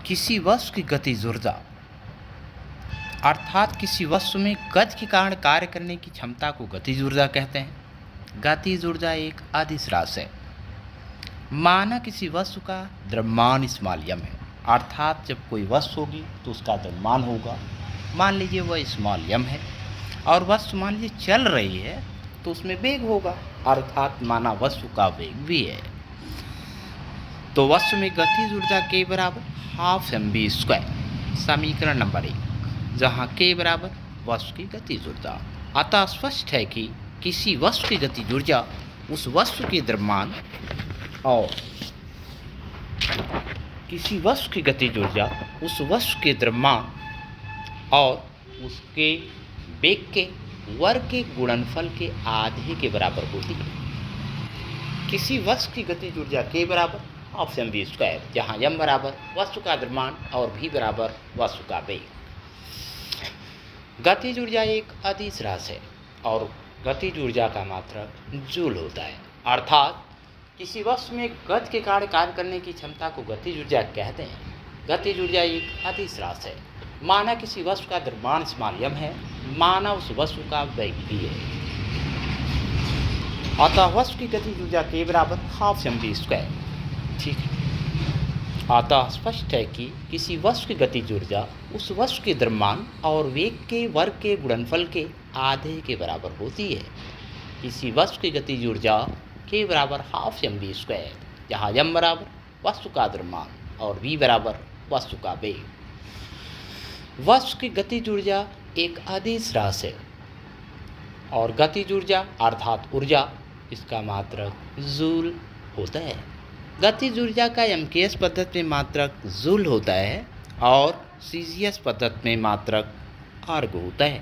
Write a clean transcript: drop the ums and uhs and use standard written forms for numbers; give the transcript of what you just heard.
किसी वस्तु की गतिज ऊर्जा अर्थात किसी वस्तु में गति के कारण कार्य करने की क्षमता को गतिज ऊर्जा कहते हैं। गतिज ऊर्जा एक अदिश राशि है। माना किसी वस्तु का द्रव्यमान स्मॉल m है, अर्थात जब कोई वस्तु होगी तो उसका द्रव्यमान होगा। मान लीजिए वह स्मॉल m है और वस्तु मान लीजिए चल रही है तो उसमें वेग होगा, अर्थात माना वस्तु का वेग भी है। तो वस्तु में गतिज ऊर्जा के बराबर हाफ mv², समीकरण नंबर 1, जहाँ के बराबर वस्तु की गतिज ऊर्जा। अतः स्पष्ट है कि किसी वस्तु की गतिज ऊर्जा उस वस्तु के द्रव्यमान और किसी वस्तु की गतिज ऊर्जा उस वस्तु के द्रव्यमान और उसके वेग के वर्ग के गुणनफल के आधे के बराबर होती है। किसी वस्तु की गतिज ऊर्जा के बराबर हाफ mv², जहाँ m बराबर वस्तु का द्रव्यमान और v बराबर वस्तु का वेग। गतिज ऊर्जा एक अदिश राशि है और गतिज ऊर्जा का मात्रक जूल होता है, अर्थात किसी वस्तु में गति के कारण कार्य करने की क्षमता को गतिज ऊर्जा कहते हैं। गतिज ऊर्जा एक अदिश राशि है। माना किसी वस्तु का द्रव्यमान स्मॉल m है, माना उस वस्तु का वेग भी है। अतः वस्तु की गतिज ऊर्जा के बराबर हाफ mv²। ठीक है। अतः स्पष्ट है कि किसी वस्तु की गतिज ऊर्जा उस वस्तु के द्रव्यमान और वेग के वर्ग के गुणनफल के आधे के बराबर होती है। किसी वस्तु की गतिज ऊर्जा के बराबर हाफ mv², जहाँ m बराबर वस्तु का द्रव्यमान और v बराबर वस्तु का वेग। वस्तु की गतिज ऊर्जा एक अदिश राशि है और गतिज ऊर्जा अर्थात ऊर्जा इसका मात्रक जूल होता है। गतिज ऊर्जा का mks पद्धति में मात्रक जूल होता है और cgs पद्धति में मात्रक अर्ग होता है।